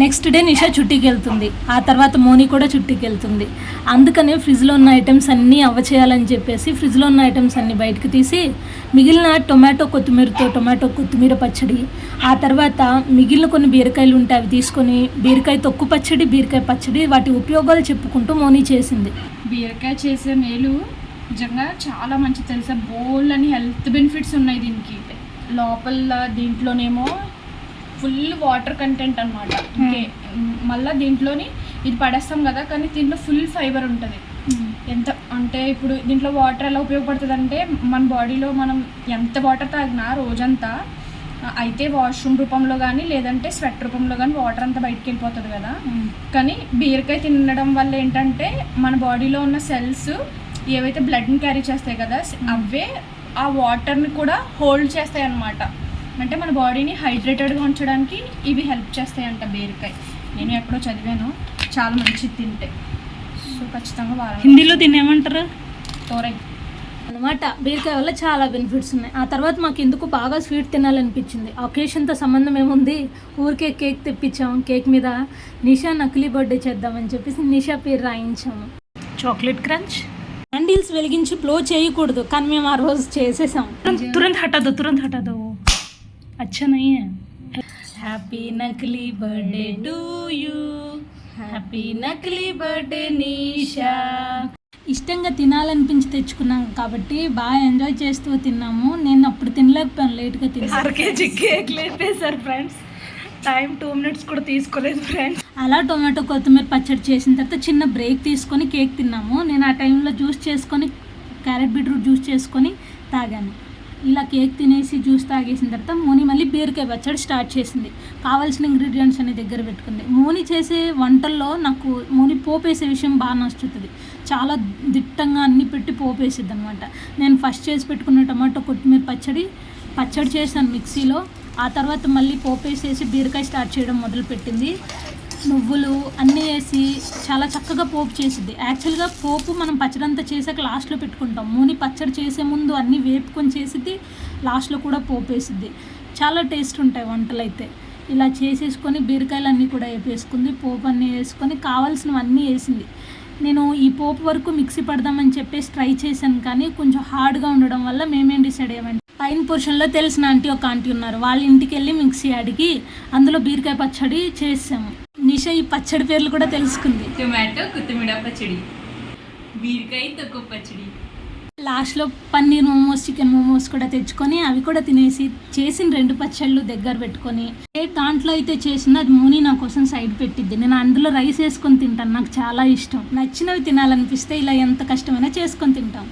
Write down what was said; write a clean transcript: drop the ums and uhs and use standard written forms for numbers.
Next day నిషా చుట్టికి వెళ్తుంది, ఆ తర్వాత మోని కూడా చుట్టికి వెళ్తుంది. అందుకనే ఫ్రిడ్జ్లో ఉన్న ఐటమ్స్ అన్నీ అవ్వచేయాలని చెప్పేసి ఫ్రిడ్జ్లో ఉన్న ఐటమ్స్ అన్నీ బయటకు తీసి మిగిలిన టొమాటో కొత్తిమీర పచ్చడి, ఆ తర్వాత మిగిలిన కొన్ని బీరకాయలు ఉంటే అవి తీసుకొని బీరకాయ తొక్కు పచ్చడి, బీరకాయ పచ్చడి, వాటి ఉపయోగాలు చెప్పుకుంటూ మోని చేసింది. బీరకాయ చేసే మేలు నిజంగా చాలా మంచి తెలుసా. బోల్డ్ అని హెల్త్ బెనిఫిట్స్ ఉన్నాయి దీనికి. లోపల దీంట్లోనేమో ఫుల్ వాటర్ కంటెంట్ అనమాట. మళ్ళీ దీంట్లోని ఇది పడేస్తాం కదా, కానీ దీంట్లో ఫుల్ ఫైబర్ ఉంటుంది. ఎంత అంటే ఇప్పుడు దీంట్లో వాటర్ ఎలా ఉపయోగపడుతుంది అంటే మన బాడీలో మనం ఎంత వాటర్ తాగినా రోజంతా అయితే వాష్రూమ్ రూపంలో కానీ లేదంటే స్వెట్ రూపంలో కానీ వాటర్ అంతా బయటకు వెళ్ళిపోతుంది కదా. కానీ బీరకాయ తినడం వల్ల ఏంటంటే మన బాడీలో ఉన్న సెల్స్ ఏవైతే బ్లడ్ని క్యారీ చేస్తాయి కదా, అవే ఆ వాటర్ని కూడా హోల్డ్ చేస్తాయి అన్నమాట. అంటే మన బాడీని హైడ్రేటెడ్గా ఉంచడానికి ఇవి హెల్ప్ చేస్తాయంట బీరకాయ. నేను ఎక్కడో చదివాను, చాలా మంచిది తింటే. సో ఖచ్చితంగా వారం హిందీలో తినేమంటారు తోరై అనమాట. బీరకాయ వల్ల చాలా బెనిఫిట్స్ ఉన్నాయి. ఆ తర్వాత మాకు ఎందుకు బాగా స్వీట్ తినాలనిపించింది. ఒకేషన్తో సంబంధం ఏముంది, ఊరికే కేక్ తెప్పించాము. కేక్ మీద నిషా నకిలీ బర్త్డే చేద్దామని చెప్పేసి నిషా పేరు రాయించాము. Chocolate crunch. క్యాండిల్స్ వెలిగించి బ్లో చేయకూడదు, కానీ మేము ఆ రోజు చేసేసాం. తురంత్ హటాదో अच्छा नहीं है. हैप्पी नकली बर्थडे टू यू, హ్యాపీ నకిలీ బర్త్డే నిషా. ఇష్టంగా తినాలనిపించి తెచ్చుకున్నాం కాబట్టి బాగా ఎంజాయ్ చేస్తూ తిన్నాము. నేను అప్పుడు తినలేకపోయాను, లేట్గా తిన్నాను. 1 kg కేక్ లేపేశారు ఫ్రెండ్స్. టైం 2 minutes కూడా తీసుకోలేదు ఫ్రెండ్స్. అలా టొమాటో కొత్తిమీర పచ్చడి చేసిన తర్వాత చిన్న బ్రేక్ తీసుకొని కేక్ తిన్నాము. నేను ఆ టైంలో జ్యూస్ చేసుకొని క్యారెట్ బీట్రూట్ జ్యూస్ చేసుకొని తాగాను. ఇలా కేక్ తినేసి జ్యూస్ తాగేసిన తర్వాత మోని మళ్ళీ బీరకాయ పచ్చడి స్టార్ట్ చేసింది. కావాల్సిన ఇంగ్రీడియంట్స్ అన్ని దగ్గర పెట్టుకుంది. మోని చేసే వంటల్లో నాకు మోని పోపు వేసే విషయం బాగా నచ్చుతుంది. చాలా దిట్టంగా అన్ని పెట్టి పోపు వేసిద్ది అనమాట. నేను ఫస్ట్ చేసి పెట్టుకున్న టమాటో కొత్తిమీర పచ్చడి చేశాను మిక్సీలో. ఆ తర్వాత మళ్ళీ పోపు వేసేసి బీరకాయ స్టార్ట్ చేయడం మొదలుపెట్టింది. నువ్వులు అన్నీ వేసి చాలా చక్కగా పోపు చేసిద్ది. యాక్చువల్గా పోపు మనం పచ్చడి అంతా చేసాక లాస్ట్లో పెట్టుకుంటాం. మోని పచ్చడి చేసే ముందు అన్నీ వేపుకొని చేసిద్ది, లాస్ట్లో కూడా పోపు వేసిద్ది. చాలా టేస్ట్ ఉంటాయి వంటలు అయితే. ఇలా చేసేసుకొని బీరకాయలు అన్నీ కూడా వేపేసుకుంది, పోపు అన్నీ వేసుకొని కావాల్సినవన్నీ వేసింది. నేను ఈ పోపు వరకు మిక్సీ పడదామని చెప్పేసి ట్రై చేశాను, కానీ కొంచెం హార్డ్గా ఉండడం వల్ల మేమేం డిసైడ్ అయ్యామంటే పైన పోర్షన్లో తెలిసిన ఒక ఆంటీ ఉన్నారు, వాళ్ళ ఇంటికి వెళ్ళి మిక్సీ అడిగి అందులో బీరకాయ పచ్చడి చేసాము. నిషా ఈ పచ్చడి పేర్లు కూడా తెలుసుకుంది. టొమాటో కొత్తిమీర పచ్చడి, బీరకాయ తొక్కు పచ్చడి. లాస్ట్లో పన్నీర్ మోమోస్, చికెన్ మోమోస్ కూడా తెచ్చుకొని అవి కూడా తినేసి చేసిన 2 పచ్చళ్ళు దగ్గర పెట్టుకొని దాంట్లో అయితే చేసింది అది మోని నా కోసం సైడ్ పెట్టిద్ది. నేను అందులో రైస్ వేసుకొని తింటాను, నాకు చాలా ఇష్టం. నచ్చినవి తినాలనిపిస్తే ఇలా ఎంత కష్టమైనా చేసుకొని తింటాం.